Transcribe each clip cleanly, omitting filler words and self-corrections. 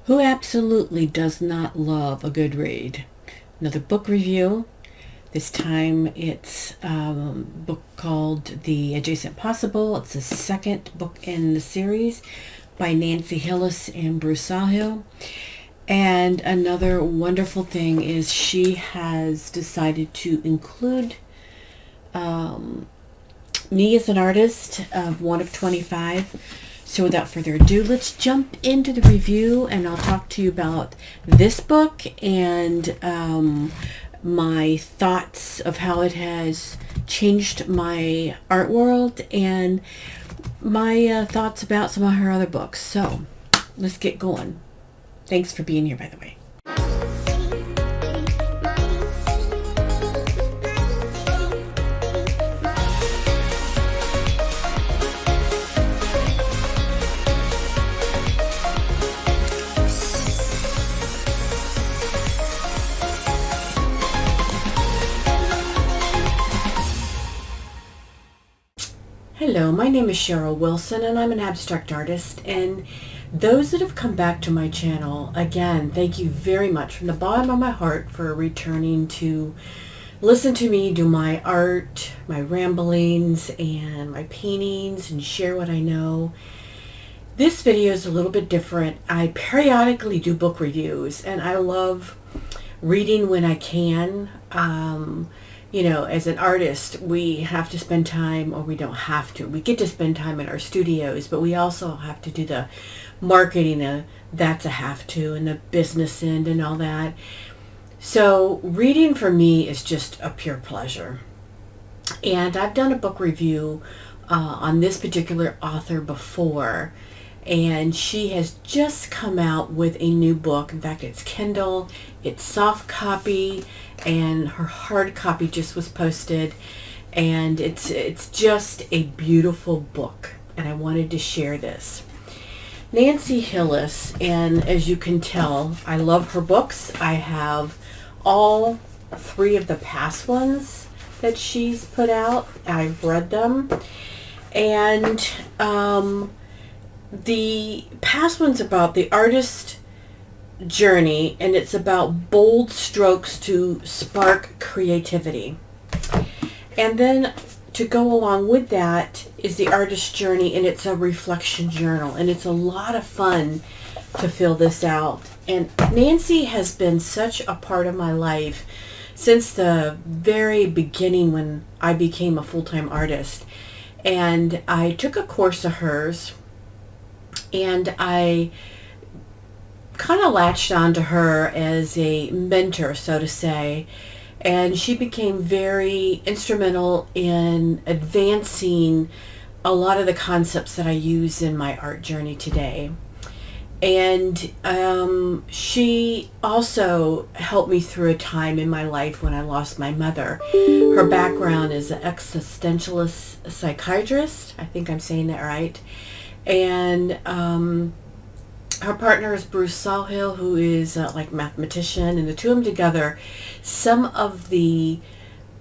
Who absolutely does not love a good read? Another book review. This time it's a book called The Adjacent Possible. It's the second book in the series by Nancy Hillis and Bruce Sawhill. And another wonderful thing is she has decided to include me as an artist of 1 of 25. So without further ado, let's jump into the review, and I'll talk to you about this book and my thoughts of how it has changed my art world and my thoughts about some of her other books. So let's get going. Thanks for being here, by the way. Hello, my name is Cheryl Wilson and I'm an abstract artist, and those that have come back to my channel, again, thank you very much from the bottom of my heart for returning to listen to me do my art, my ramblings, and my paintings, and share what I know. This video is a little bit different. I periodically do book reviews, and I love reading when I can. You know, as an artist, we have to spend time, or we don't have to. We get to spend time in our studios, but we also have to do the marketing. That's a have to, and the business end and all that. So reading for me is just a pure pleasure. And I've done a book review on this particular author before, and she has just come out with a new book. In fact, it's Kindle, it's soft copy, and her hard copy just was posted, and it's just a beautiful book, and I wanted to share this. Nancy Hillis, and as you can tell, I love her books. I have all 3 of the past ones that she's put out. I've read them, and the past one's about the artist journey, and it's about bold strokes to spark creativity. And then to go along with that is the artist journey, and it's a reflection journal, and it's a lot of fun to fill this out. And Nancy has been such a part of my life since the very beginning when I became a full-time artist. And I took a course of hers, and I kind of latched onto her as a mentor, so to say, and she became very instrumental in advancing a lot of the concepts that I use in my art journey today. And she also helped me through a time in my life when I lost my mother. Her background is an existentialist psychiatrist. I think I'm saying that right. And her partner is Bruce Sawhill, who is like a mathematician, and the two of them together, some of the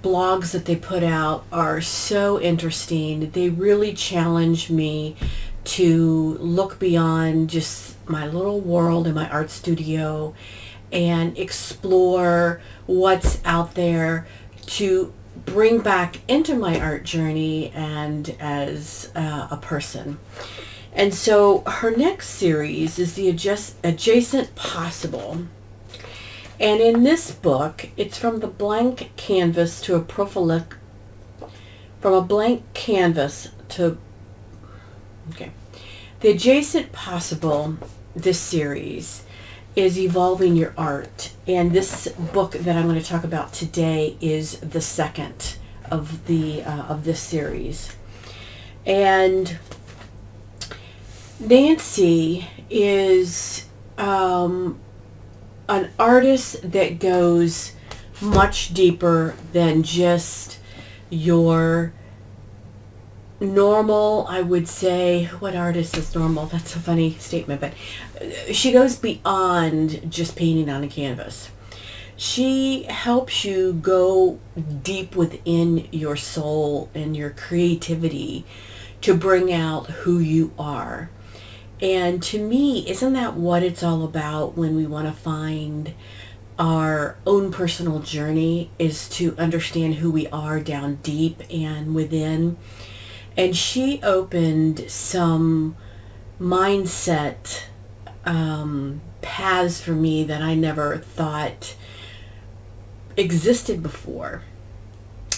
blogs that they put out are so interesting. They really challenge me to look beyond just my little world in my art studio and explore what's out there to bring back into my art journey and as a person. And so her next series is the Adjacent Possible. And in this book, it's from the blank canvas to a profile, from a blank canvas to, okay. The Adjacent Possible, this series, is evolving your art. And this book that I'm going to talk about today is the second of this series. And Nancy is an artist that goes much deeper than just your normal, I would say. What artist is normal? That's a funny statement, but she goes beyond just painting on a canvas. She helps you go deep within your soul and your creativity to bring out who you are. And to me, isn't that what it's all about when we want to find our own personal journey, is to understand who we are down deep and within? And she opened some mindset paths for me that I never thought existed before.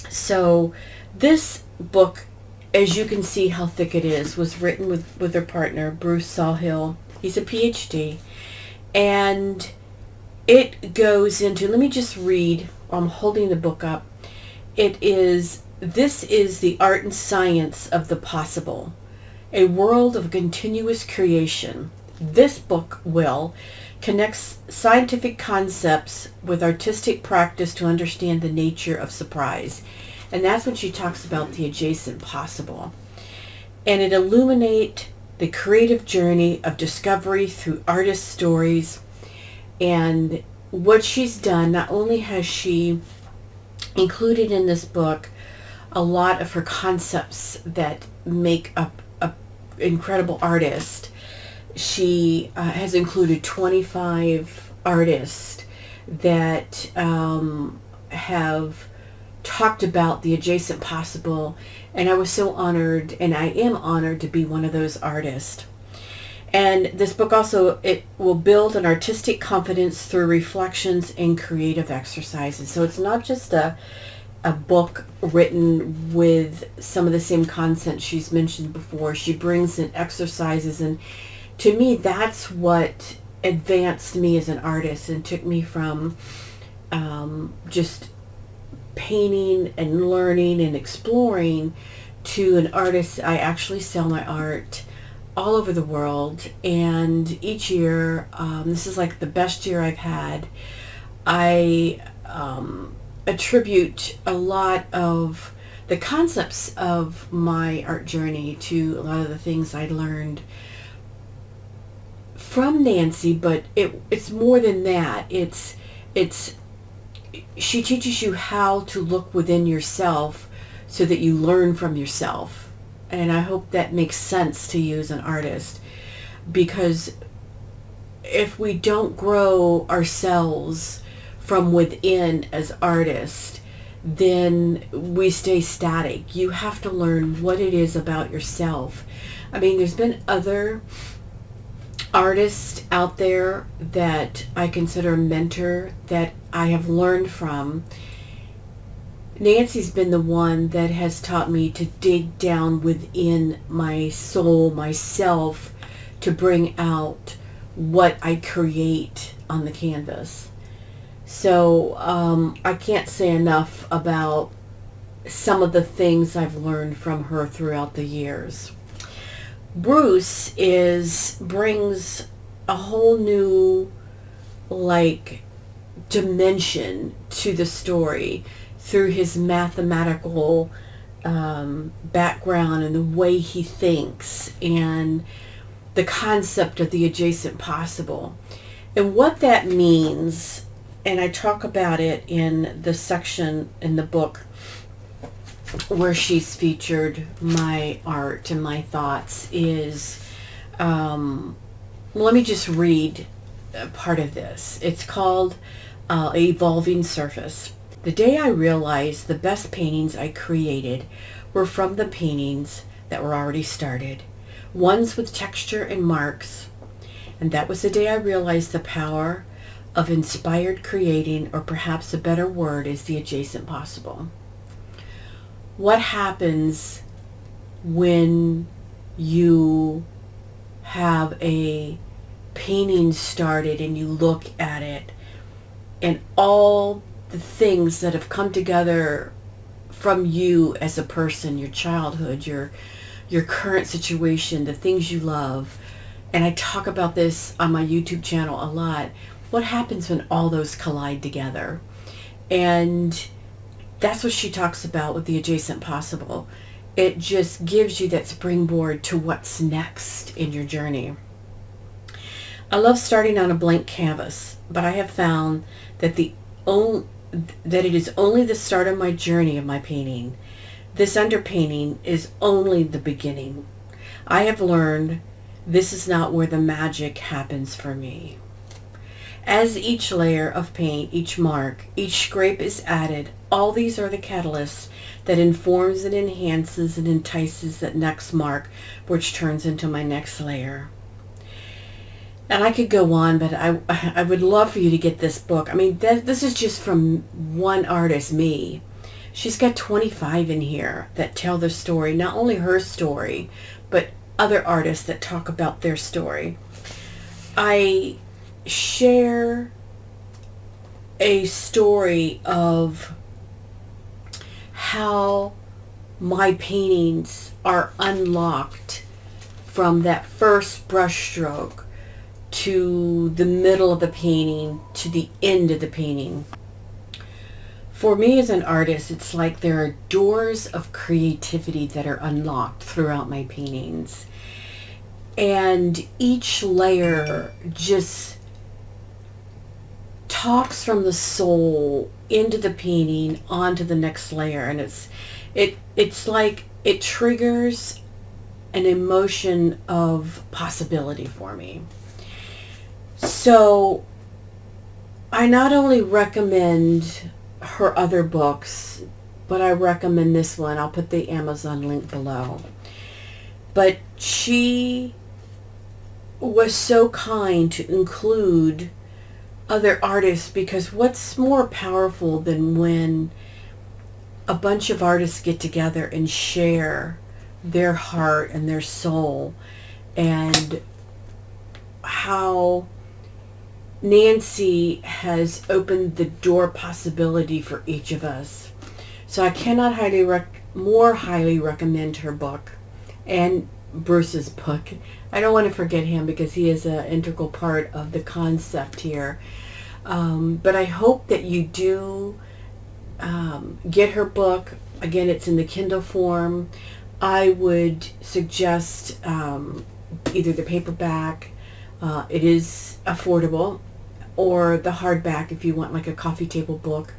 So this book, as you can see how thick it is, was written with her partner, Bruce Sawhill. He's a PhD. And it goes into, let me just read, I'm holding the book up. This is the art and science of the possible, a world of continuous creation. This book, Will, connects scientific concepts with artistic practice to understand the nature of surprise. And that's when she talks about the adjacent possible. And it illuminates the creative journey of discovery through artist stories. And what she's done, not only has she included in this book a lot of her concepts that make up an incredible artist, she has included 25 artists that have talked about the adjacent possible, and I was so honored, and I am honored to be one of those artists. And this book also, it will build an artistic confidence through reflections and creative exercises. So it's not just a book written with some of the same content she's mentioned before. She brings in exercises, and to me, that's what advanced me as an artist and took me from just painting and learning and exploring to an artist. I actually sell my art all over the world, and each year, this is like the best year I've had. I attribute a lot of the concepts of my art journey to a lot of the things I learned from Nancy, but it's more than that. She teaches you how to look within yourself so that you learn from yourself. And I hope that makes sense to you as an artist, because if we don't grow ourselves from within as artists, then we stay static. You have to learn what it is about yourself. I mean, there's been other artists out there that I consider a mentor that I have learned from. Nancy's been the one that has taught me to dig down within my soul, myself, to bring out what I create on the canvas. So I can't say enough about some of the things I've learned from her throughout the years. Bruce brings a whole new dimension to the story through his mathematical background and the way he thinks and the concept of the adjacent possible. And what that means, and I talk about it in the section in the book where she's featured my art and my thoughts, is, let me just read part of this. It's called Evolving Surface. The day I realized the best paintings I created were from the paintings that were already started, ones with texture and marks. And that was the day I realized the power of inspired creating, or perhaps a better word is the adjacent possible. What happens when you have a painting started and you look at it and all the things that have come together from you as a person, your childhood, your current situation, the things you love, and I talk about this on my YouTube channel a lot. What happens when all those collide together? And that's what she talks about with the adjacent possible. It just gives you that springboard to what's next in your journey. I love starting on a blank canvas, but I have found that it is only the start of my journey of my painting. This underpainting is only the beginning. I have learned this is not where the magic happens for me. As each layer of paint, each mark, each scrape is added, all these are the catalysts that informs and enhances and entices that next mark, which turns into my next layer. And I could go on, but I would love for you to get this book. I mean, this is just from one artist, me. She's got 25 in here that tell their story, not only her story, but other artists that talk about their story. I share a story of how my paintings are unlocked from that first brush stroke to the middle of the painting to the end of the painting. For me as an artist, it's like there are doors of creativity that are unlocked throughout my paintings. And each layer just talks from the soul into the painting onto the next layer. And it's like it triggers an emotion of possibility for me. So I not only recommend her other books, but I recommend this one. I'll put the Amazon link below. But she was so kind to include other artists, because what's more powerful than when a bunch of artists get together and share their heart and their soul, and how Nancy has opened the door possibility for each of us. So I cannot more highly recommend her book and Bruce's book. I don't want to forget him because he is an integral part of the concept here. But I hope that you do get her book. Again, it's in the Kindle form. I would suggest either the paperback, it is affordable, or the hardback if you want like a coffee table book.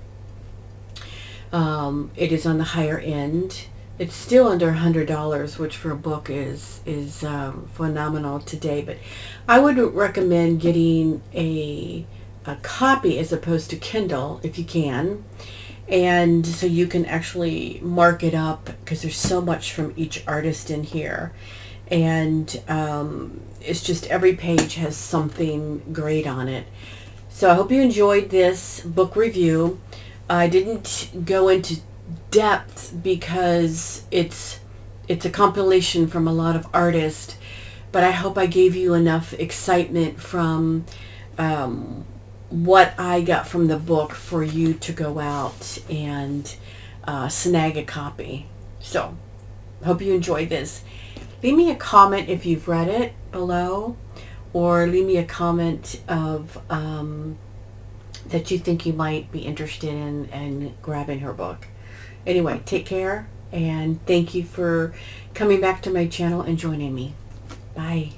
It is on the higher end. It's still under $100, which for a book is phenomenal today. But I would recommend getting a copy as opposed to Kindle if you can, and so you can actually mark it up, because there's so much from each artist in here. And it's just every page has something great on it. So I hope you enjoyed this book review. I didn't go into depth because it's a compilation from a lot of artists, but I hope I gave you enough excitement from what I got from the book for you to go out and snag a copy. So hope you enjoyed this. Leave me a comment if you've read it below, or leave me a comment of that you think you might be interested in grabbing her book. Anyway, take care, and thank you for coming back to my channel and joining me. Bye.